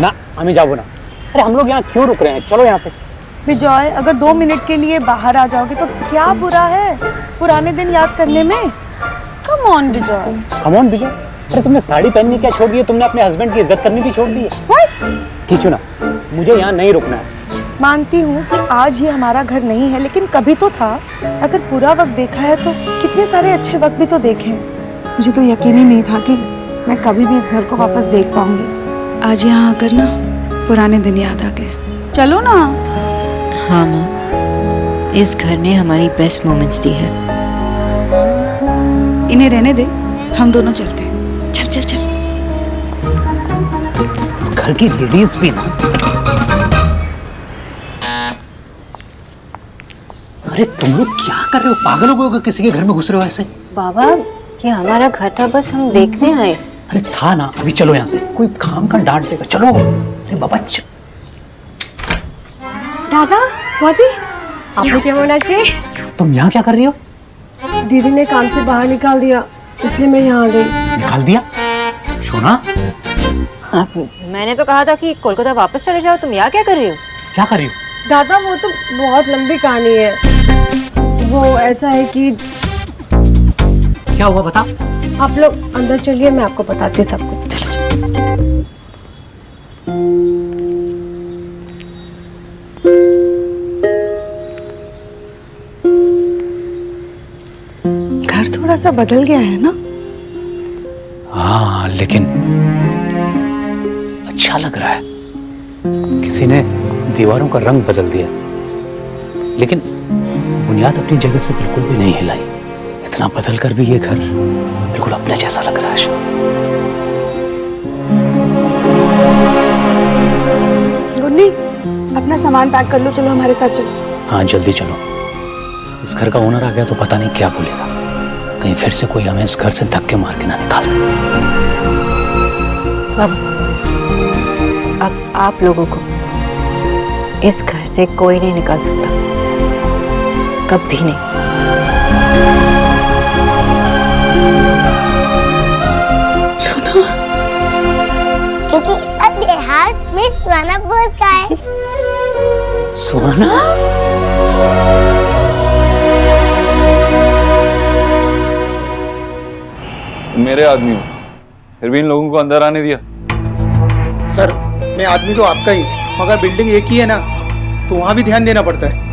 ना हमें जाओ ना। अरे हम लोग यहाँ क्यों रुक रहे हैं, चलो यहाँ से। विजय, अगर 2 मिनट के लिए बाहर आ जाओगे तो क्या बुरा है पुराने दिन याद करने में। Come on Vijay. Come on विजय, अरे तुमने साड़ी पहननी क्या छोड़ दी है, तुमने अपने हस्बैंड की इज्जत करनी भी छोड़ दी है। खींचो ना, मुझे यहाँ नहीं रुकना है। मानती हूँ कि आज ये हमारा घर नहीं है, लेकिन कभी तो था। अगर बुरा वक्त देखा है तो कितने सारे अच्छे वक्त भी तो देखे हैं। मुझे तो यकीन ही नहीं था कि मैं कभी भी इस घर को वापस देख पाऊंगी। आज यहाँ आकर ना पुराने दिन याद आ गए। चलो ना। हाँ माँ, इस घर ने हमारी बेस्ट मोमेंट्स दी है। इन्हें रहने दे, हम दोनों चलते हैं। चल चल चल। इस घर की लेडीज भी ना। अरे तुम लोग क्या कर रहे हो, पागल हो गए हो, किसी के घर में घुस रहे हो ऐसे। बाबा, ये हमारा घर था, बस हम देखने आए। अरे था ना, अभी चलो यहाँ से, कोई खाम का डांट देगा। चलो। अरे बाबा दादा, भाभी, आपने क्या होना चाहिए? तुम यहाँ क्या कर रही हो? दीदी ने काम से बाहर निकाल दिया, इसलिए मैं यहाँ आ गई। निकाल दिया? सोना, आप, मैंने तो कहा था कि कोलकाता वापस चले जाओ, तुम यहाँ क्या कर रही हो? क्या कर रही हो? दादा, वो तो बहुत लंबी कहानी है। वो ऐसा है कि क्या हुआ बता। आप लोग अंदर चलिए, मैं आपको बताती हूँ सब कुछ। घर थोड़ा सा बदल गया है ना। हाँ, लेकिन अच्छा लग रहा है। किसी ने दीवारों का रंग बदल दिया, लेकिन बुनियाद अपनी जगह से बिल्कुल भी नहीं हिलाई। इतना बदल कर भी ये घर बिल्कुल अपने जैसा लग रहा है। गुन्नी, अपना सामान पैक कर लो, चलो हमारे साथ चलो। हाँ जल्दी चलो, इस घर का ओनर आ गया तो पता नहीं क्या बोलेगा। कहीं फिर से कोई हमें इस घर से धक्के मार के ना निकाल दे। अब आप लोगों को इस घर से कोई नहीं निकाल सकता, कभी नहीं। सुनो, क्योंकि अब ये हाउस मिस सुहाना बोस का है। सुहाना? मेरे आदमी हो, फिर भी इन लोगों को अंदर आने दिया। सर, मैं आदमी तो आपका ही, मगर बिल्डिंग एक ही है ना, तो वहाँ भी ध्यान देना पड़ता है।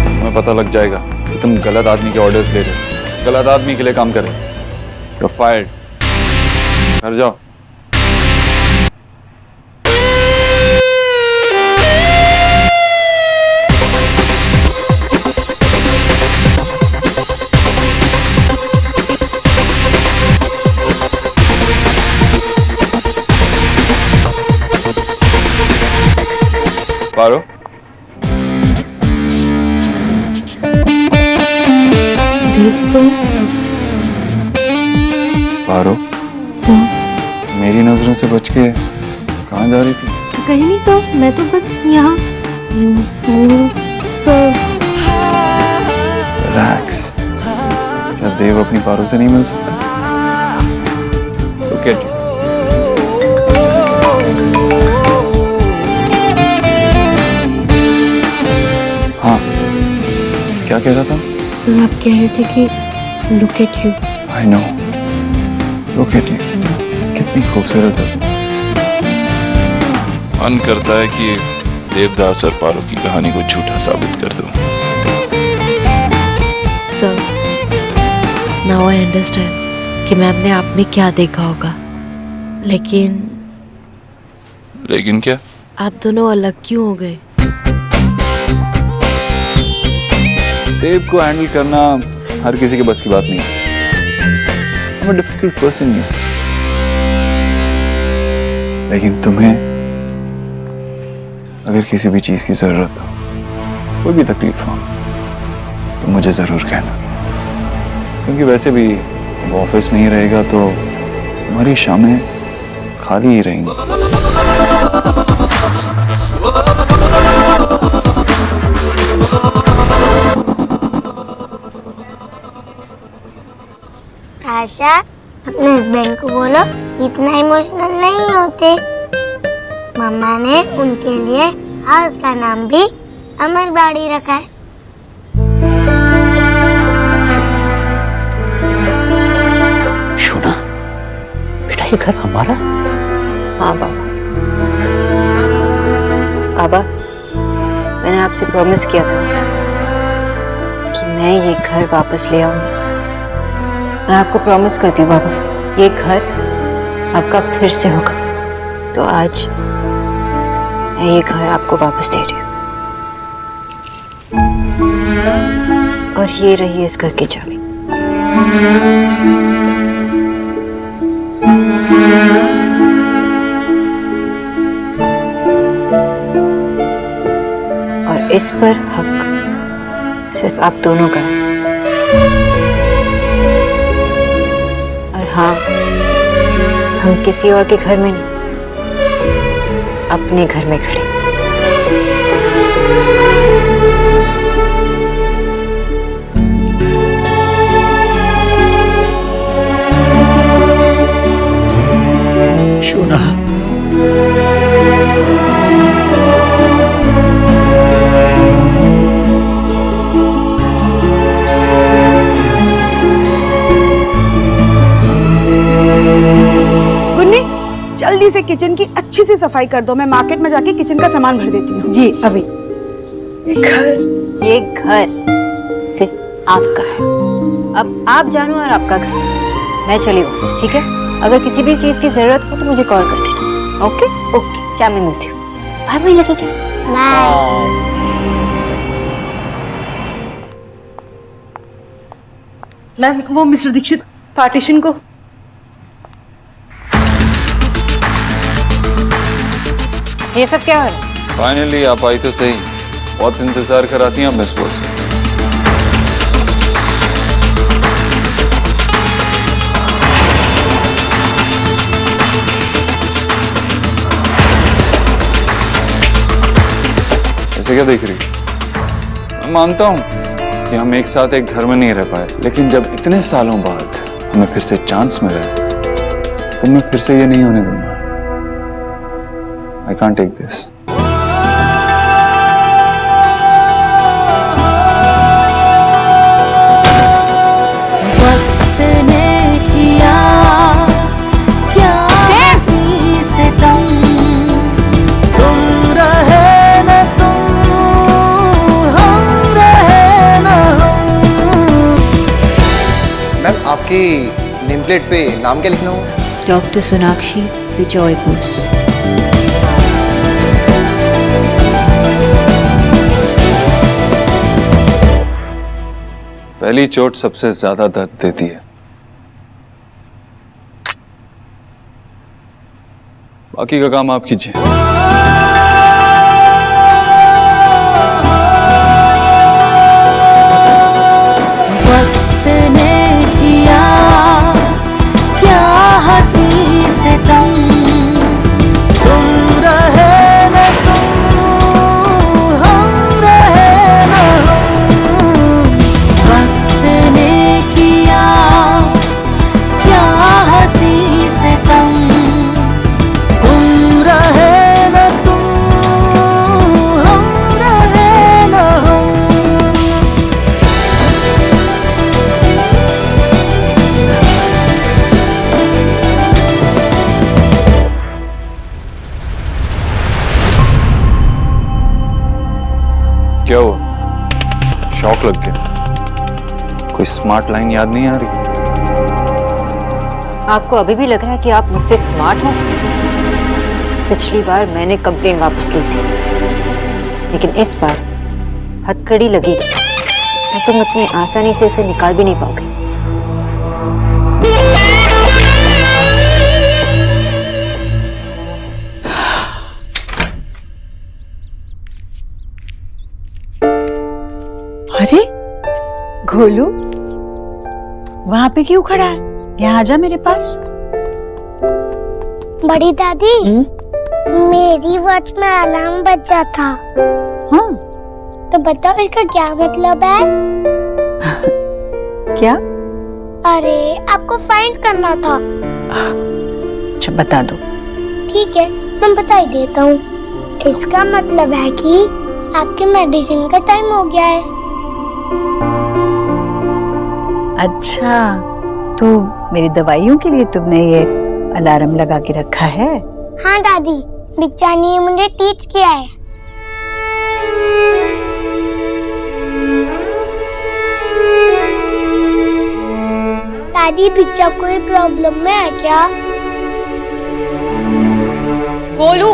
तुम्हें पता लग जाएगा कि तुम गलत आदमी के ऑर्डर्स ले रहे हो, गलत आदमी के लिए काम कर रहे हो। You're fired। घर जाओ। पारो, पारो, मेरी नजरों से बच के कहाँ जा रही थी? कहीं नहीं सर, मैं तो बस यहाँ। Sir, relax. क्या देव अपनी पारो से नहीं मिल सकता? Look at you। हाँ, क्या कह रहा था? सर आप कह रहे थे कि look at you. I know। Look at you। कितनी खूबसूरत है। मन करता है कि देवदास और पारो की कहानी को झूठा साबित कर दूं। सर, नाउ आई अंडरस्टैंड कि मैम ने आप में क्या देखा होगा, लेकिन क्या? आप दोनों अलग क्यों हो गए? देव को हैंडल करना हर किसी के बस की बात नहीं है। I'm a difficult person, you see। लेकिन तुम्हें अगर किसी भी चीज की जरूरत हो, कोई भी तकलीफ हो, तो मुझे जरूर कहना, क्योंकि वैसे भी वो ऑफिस नहीं रहेगा तो हमारी शामें खाली ही रहेंगी। आशा, अपने हस्बैंड को बोलो इतना इमोशनल नहीं होते। मम्मा ने उनके लिए हाउस का नाम भी अमरबाड़ी रखा है। शोना, बेटा ये घर हमारा। हाँ बाबा। बाबा, मैंने आपसे प्रॉमिस किया था कि मैं ये घर वापस ले आऊंगी। मैं आपको प्रॉमिस करती हूँ बाबा, ये घर आपका फिर से होगा। तो आज मैं ये घर आपको वापस दे रही हूँ। और ये रही इस घर की चाबी। और इस पर हक सिर्फ आप दोनों का है। और हाँ, हम किसी और के घर में नहीं, अपने घर में खड़े। शोना, गुन्नी, जल्दी से किचन की अच्छी सी सफाई कर दो। मैं मार्केट में जाके किचन का सामान भर देती हूँ। जी अभी। ये घर सिर्फ आपका है। अब आप जानो और आपका घर। मैं चली ऑफिस, ठीक है? अगर किसी भी चीज की जरूरत हो तो मुझे कॉल कर देना। ओके ओके, शाम में मिलती हूँ। बाय बाय लगेगा। बाय। मैम वो मिस्टर दीक्षित पार्टीशन को। ये सब क्या हो रहा है? फाइनली आप आई तो सही। बहुत इंतजार कराती हैं आप मिस बॉस से। ऐसे क्या देख रही? मैं मानता हूँ कि हम एक साथ एक घर में नहीं रह पाए, लेकिन जब इतने सालों बाद हमें फिर से चांस मिला तो मैं फिर से ये नहीं होने दूंगा। I can't take this. वक्त ने किया क्या हंसी से तुम रहे न तुम, हम रहे न हम। मैम आपकी नेम प्लेट पे नाम क्या लिखना होगा? डॉक्टर सोनाक्षी विजय बोस। पहली चोट सबसे ज्यादा दर्द देती है, बाकी का काम आप कीजिए। वक्त ने किया क्या हंसी से तुम रहे न तुम, हम रहे न हम। वक्त ने किया क्या हंसी से तुम रहे न तुम, हम रहे न हम। क्या हुआ? शॉक लग गया? कोई स्मार्ट लाइन याद नहीं आ रही? आपको अभी भी लग रहा है कि आप मुझसे स्मार्ट हो? पिछली बार मैंने कंप्लेन वापस ली थी, लेकिन इस बार हथकड़ी लगी तो तुम इतनी आसानी से उसे निकाल भी नहीं पाओगे। अरे गोलू, वहां पे क्यों खड़ा है? यहाँ आजा मेरे पास। बड़ी दादी, मेरी वॉच में अलार्म बजा था। हाँ, तो बताओ इसका क्या मतलब है? क्या? अरे आपको फाइंड करना था। अच्छा बता दो। ठीक है, मैं बता ही देता हूँ। इसका मतलब है कि आपके मेडिसिन का टाइम हो गया है। अच्छा, तो मेरी दवाइयों के लिए तुमने ये अलार्म लगा के रखा है? हाँ दादी, बिच्चा ने मुझे टीच किया है। दादी बिच्चा कोई प्रॉब्लम में है क्या? गोलू,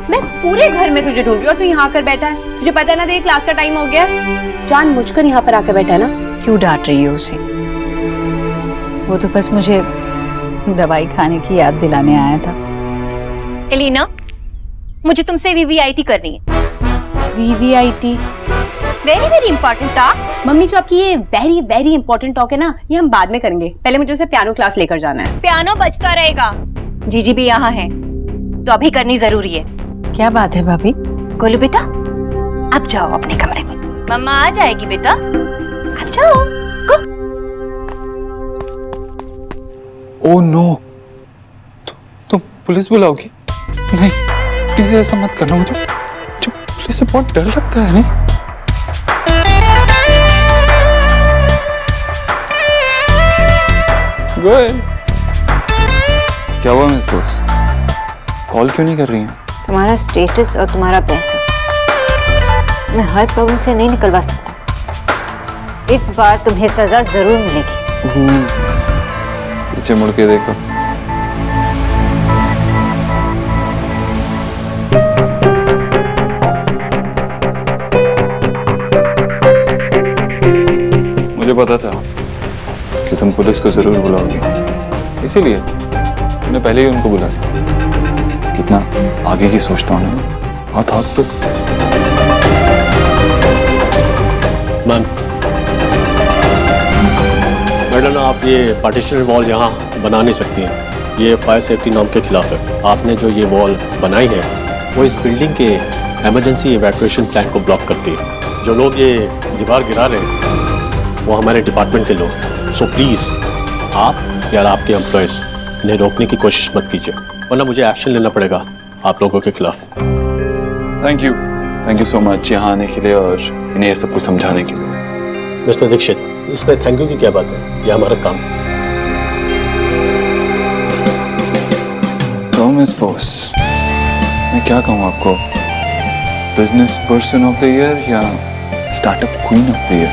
मैं पूरे घर में तुझे ढूंढ रही हूँ और तू यहाँ आकर बैठा है। तुझे पता है ना तेरी क्लास का टाइम हो गया है। जानबूझकर यहाँ पर आकर बैठा है ना? क्यों डांट रही हो उसे? वो तो बस मुझे दवाई खाने की याद दिलाने आया था। एलिना, मुझे तुमसे वीवीआईटी करनी है। VVIT? Very very important talk. Mummy, जो आपकी ये वेरी वेरी इंपॉर्टेंट टॉक है ना, ये हम बाद में करेंगे। पहले मुझे उसे पियानो क्लास लेकर जाना है। पियानो बजता रहेगा। जीजी भी यहाँ है, तो अभी करनी जरूरी है। क्या बात है भाभी? गोलू बेटा, अब जाओ अपने कमरे में। मम्मा आ जाएगी बेटा, अब जाओ। गो। ओह नो, तुम पुलिस बुलाओगी? नहीं प्लीज ऐसा मत करना। मुझे पुलिस से बहुत डर लगता है। नहीं गुड। क्या हुआ मिस बॉस, कॉल क्यों नहीं कर रही हैं? तुम्हारा स्टेटस और तुम्हारा पैसा मैं हर प्रॉब्लम से नहीं निकलवा सकता। इस बार तुम्हें सजा जरूर मिलेगी। पीछे मुड़ के देखो। मुझे पता था कि तुम पुलिस को जरूर बुलाओगे, इसीलिए मैंने पहले ही उनको बुला लिया। कितना आगे की सोचता हूँ मैं। बहुत हॉट। मैडम, आप ये पार्टीशन वॉल यहाँ बना नहीं सकती हैं। ये फायर सेफ्टी नॉर्म के खिलाफ है। आपने जो ये वॉल बनाई है वो इस बिल्डिंग के इमरजेंसी इवैक्यूएशन प्लान को ब्लॉक करती है। जो लोग ये दीवार गिरा रहे हैं वो हमारे डिपार्टमेंट के लोग हैं। सो प्लीज़ आप या आपके एम्प्लॉयज़ इन्हें रोकने की कोशिश मत कीजिए, वरना मुझे एक्शन लेना पड़ेगा आप लोगों के खिलाफ। थैंक यू सो मच यहाँ आने के लिए और इन्हें ये सब कुछ समझाने के लिए। मिस्टर दीक्षित, इसमें थैंक यू की क्या बात है, ये हमारा काम। तो मिस बॉस, मैं क्या कहूँ आपको, business person of the year या startup queen of the year?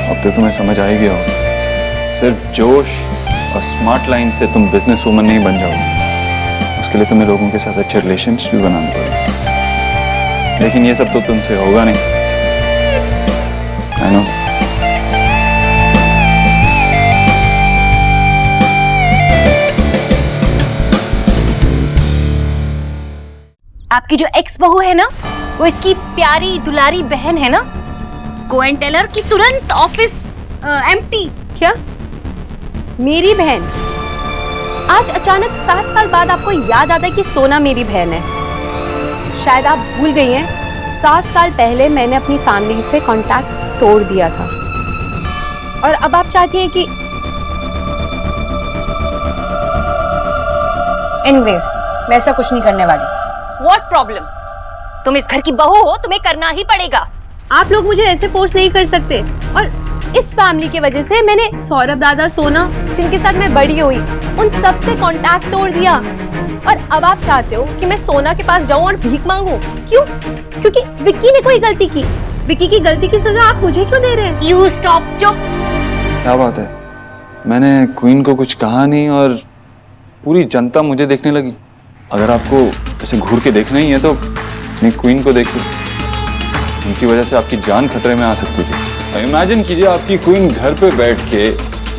अब तो तुम्हें समझ आएगी। और सिर्फ जोश और स्मार्ट लाइन से तुम बिजनेस वूमन नहीं बन जाओगे। उसके लिए तुम्हें लोगों के साथ अच्छे रिलेशंस भी बनाने पड़ेंगे। लेकिन ये सब तो तुमसे होगा नहीं। I know. आपकी जो एक्स बहू है ना, वो इसकी प्यारी दुलारी बहन है ना। गो एंड टेल हर कि तुरंत ऑफिस एम्प्टी। क्या? मेरी बहन? आज अचानक 7 साल बाद आपको याद आता है कि सोना मेरी बहन है? शायद आप भूल गई हैं, 7 साल पहले मैंने अपनी फैमिली से कांटेक्ट तोड़ दिया था और अब आप चाहती हैं कि एनीवेज, मैं ऐसा कुछ नहीं करने वाली। What problem? तुम इस घर की बहू हो, तुम्हें करना ही पड़ेगा। आप लोग मुझे ऐसे फोर्स नहीं कर सकते। और इस फैमिली की वजह से मैंने सौरभ दादा, सोना, जिनके साथ मैं बड़ी हुई, उन सब से कांटेक्ट तोड़ दिया। और अब आप चाहते हो कि मैं सोना के पास जाऊं और भीख मांगूं? क्यों? क्योंकि विक्की ने कोई गलती की। विक्की की गलती की सजा आप मुझे क्यों दे रहे हैं? यू स्टॉप, चुप। क्या बात है, मैंने क्वीन को कुछ कहा नहीं और पूरी जनता मुझे देखने लगी। अगर आपको ऐसे घूर के देखना ही है तो अपनी क्वीन को देखिए। उनकी वजह से आपकी जान खतरे में आ सकती थी। इमेजिन कीजिए, आपकी क्वीन घर पे बैठ के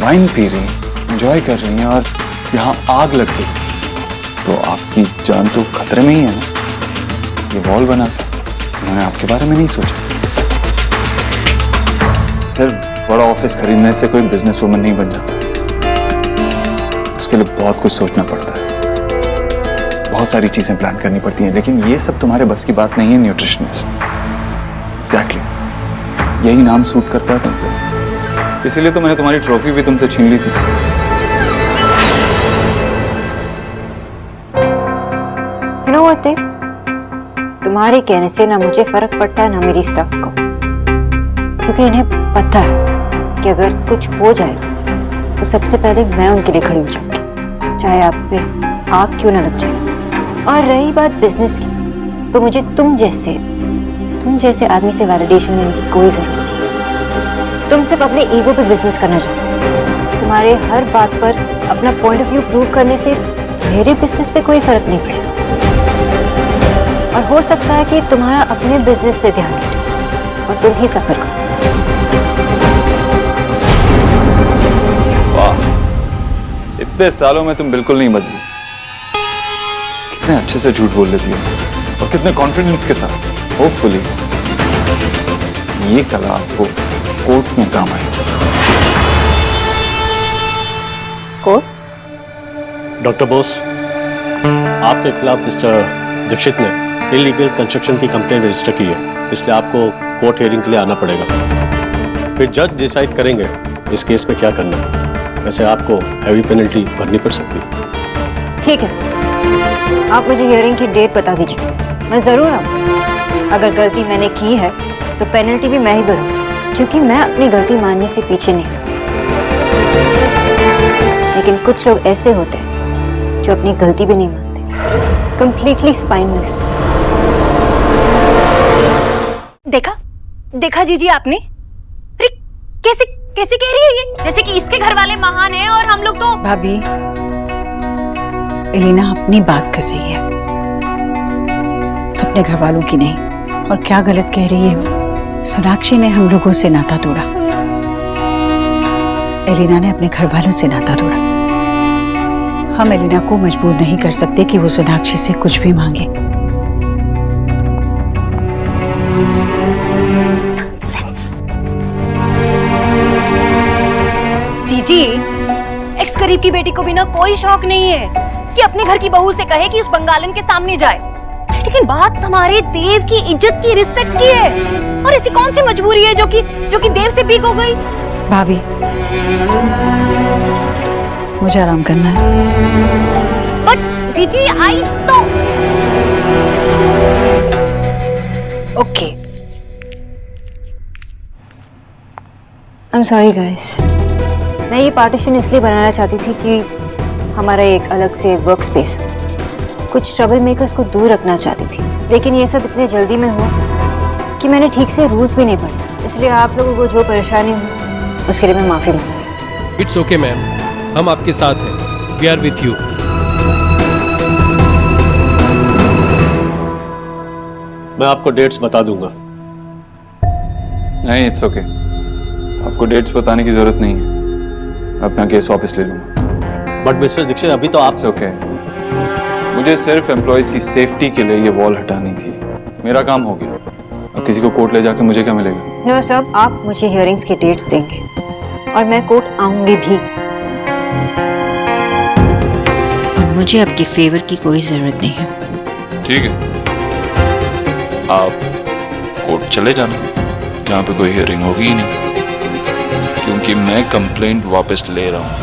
वाइन पी रही, एंजॉय कर रही हैं और यहाँ आग लग गई, तो आपकी जान तो खतरे में ही है ना। ये वॉल बना, उन्होंने आपके बारे में नहीं सोचा। सिर्फ बड़ा ऑफिस खरीदने से कोई बिजनेस वुमन नहीं बन जाता। उसके लिए बहुत कुछ सोचना पड़ता है, बहुत सारी चीजें प्लान करनी पड़ती हैं। लेकिन ये सब तुम्हारे बस की बात नहीं है न्यूट्रिशनिस्ट। एग्जैक्टली, यही नाम सूट करता है तुमको। इसीलिए तो मैंने तुम्हारी ट्रॉफी भी तुमसे छीन ली थी। You know what, Dev? तुम्हारे कहने से ना मुझे फर्क पड़ता है ना मेरी स्टाफ को, क्योंकि इन्हें पता है कि अगर कुछ हो जाए तो सबसे पहले मैं उनके लिए खड़ी हो जाऊंगी, चाहे आप पे आग क्यों ना लग जाए। और रही बात बिजनेस की, तो मुझे तुम जैसे आदमी से वैलिडेशन लेने की कोई जरूरत नहीं। तुम सिर्फ अपने ईगो पे बिजनेस करना चाहते हो। तुम्हारे हर बात पर अपना पॉइंट ऑफ व्यू प्रूव करने से मेरे बिजनेस पे कोई फर्क नहीं पड़ेगा। और हो सकता है कि तुम्हारा अपने बिजनेस से ध्यान हटे और तुम ही सफर करो। वाह, इतने सालों में तुम बिल्कुल नहीं बदली। कितने अच्छे से झूठ बोल लेती हो और कितने कॉन्फिडेंस के साथ। होपफुली ये कला आपको कोर्ट में काम आएगी। कोर्ट? डॉक्टर बोस, आपके खिलाफ मिस्टर दीक्षित ने इलीगल कंस्ट्रक्शन की कंप्लेंट रजिस्टर की है, इसलिए आपको कोर्ट हियरिंग के लिए आना पड़ेगा। फिर जज डिसाइड करेंगे इस केस में क्या करना है। वैसे आपको हैवी पेनल्टी भरनी पड़ सकती है। ठीक है, आप मुझे हियरिंग की डेट बता दीजिए, मैं जरूर आऊँ। अगर गलती मैंने की है तो पेनल्टी भी मैं ही भरूँ, क्योंकि मैं अपनी गलती मानने से पीछे नहीं हटती। लेकिन कुछ लोग ऐसे होते हैं जो अपनी गलती भी नहीं मानते, कंप्लीटली स्पाइनलेस। देखा जीजी आपने? अरे कैसे कैसे कह रही है ये, जैसे कि इसके घर वाले महान हैं और हम लोग तो। भाभी, एलिना अपनी बात कर रही है, अपने घर वालों की नहीं। और क्या गलत कह रही है वो? सोनाक्षी ने हम लोगों से नाता तोड़ा, एलिना ने अपने घर वालों से नाता तोड़ा। हम एलिना को मजबूर नहीं कर सकते कि वो सोनाक्षी से कुछ भी मांगे। जीजी, एक्स करीब की बेटी को भी ना कोई शौक नहीं है कि अपने घर की बहू से कहे कि उस बंगालन के सामने जाए, लेकिन बात हमारे देव की इज्जत की, रिस्पेक्ट की है। और ऐसी कौन सी मजबूरी है जो कि देव से पीक हो गई? भाभी, मुझे आराम करना है। बट जीजी, आई तो okay. I am sorry guys, मैं ये पार्टीशन इसलिए बनाना चाहती थी कि हमारा एक अलग से वर्क स्पेस, कुछ ट्रबल मेकर्स को दूर रखना चाहती थी। लेकिन ये सब इतने जल्दी में हुआ कि मैंने ठीक से रूल्स भी नहीं पढ़े, इसलिए आप लोगों को जो परेशानी हुई उसके लिए मैं माफी मांगती हूँ। इट्स ओके मैम, हम आपके साथ हैं, वी आर विथ यू। मैं आपको डेट्स बता दूंगा। नहीं, इट्स ओके, आपको डेट्स बताने की जरूरत नहीं है, मैं अपना केस वापस ले लूंगा। बट मिस्टर दीक्षित, अभी तो आपसे ओके, मुझे सिर्फ एम्प्लॉयज की सेफ्टी के लिए ये वॉल हटानी थी, मेरा काम हो गया। अब किसी को कोर्ट ले जाके मुझे क्या मिलेगा? नो सर, आप मुझे हियरिंग्स की डेट्स देंगे और मैं कोर्ट आऊंगी भी। और मुझे आपके फेवर की कोई जरूरत नहीं है। ठीक है, आप कोर्ट चले जाना, जहाँ पे कोई हियरिंग होगी ही नहीं, क्योंकि मैं कंप्लेंट वापस ले रहा हूँ।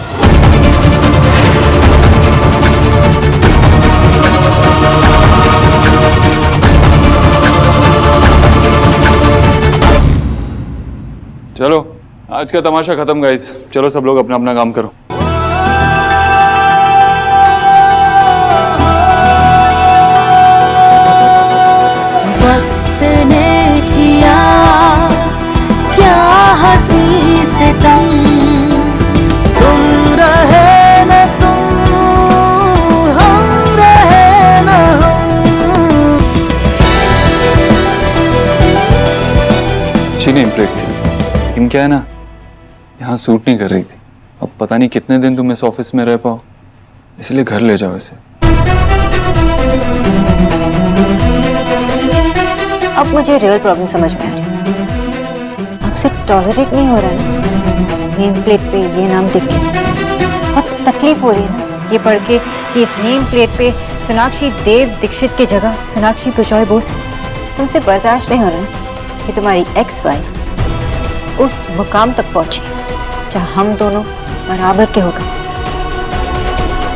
चलो, आज का तमाशा खत्म गाइस, चलो सब लोग अपना अपना काम करो। वक्त ने किया क्या हंसी सितम, तुम रहे न तुम, हम रहे न हम। अच्छी नेम प्लेट थी, लेकिन क्या है ना, यहाँ सूट नहीं कर रही थी। अब पता नहीं कितने दिन तुम इस ऑफिस में रह पाओ, इसलिए घर ले जाओ इसे। अब मुझे रियल प्रॉब्लम समझ में आ रही है। आपसे टॉलरेट नहीं हो रहा है नेम प्लेट पे ये नाम देख के। बहुत तकलीफ हो रही है ना ये पढ़ के कि इस नेम प्लेट पे सोनाक्षी देव दीक्षित की जगह सोनाक्षी बिजॉय बोस। तुमसे बर्दाश्त नहीं हो रहा कि तुम्हारी एक्स वाइफ उस मुकाम तक पहुंची जहाँ हम दोनों बराबर के हो गए।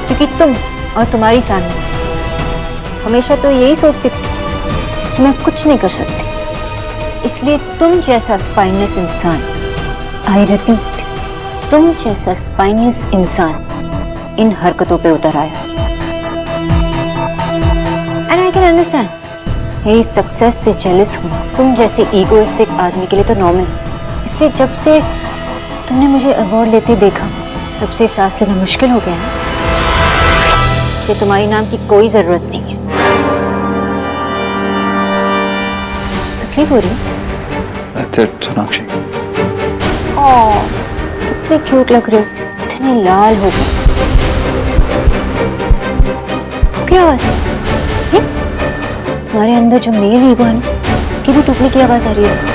क्योंकि तुम और तुम्हारी फैमिली हमेशा तो यही सोचती थी कि मैं कुछ नहीं कर सकती, इसलिए तुम जैसा स्पाइनलेस इंसान, आई रिपीट, तुम जैसा स्पाइनलेस इंसान इन हरकतों पे उतर आया। एंड आई कैन अंडरस्टैंड, यही सक्सेस से जेलस हूँ तुम जैसे ईगोइस्टिक आदमी के लिए तो नॉर्मल। इसलिए जब से तुमने मुझे अवार्ड लेते देखा तब से सांस लेना मुश्किल हो गया है कि तुम्हारी नाम की कोई जरूरत नहीं है। तकलीफ हो रही है? That's it, Sonakshi. कितने क्यूट लग रहे हो, इतने लाल हो गए। क्या आवाज है? तुम्हारे अंदर जो मेल ईगो है ना, उसकी भी टुकड़ी की आवाज आ रही है।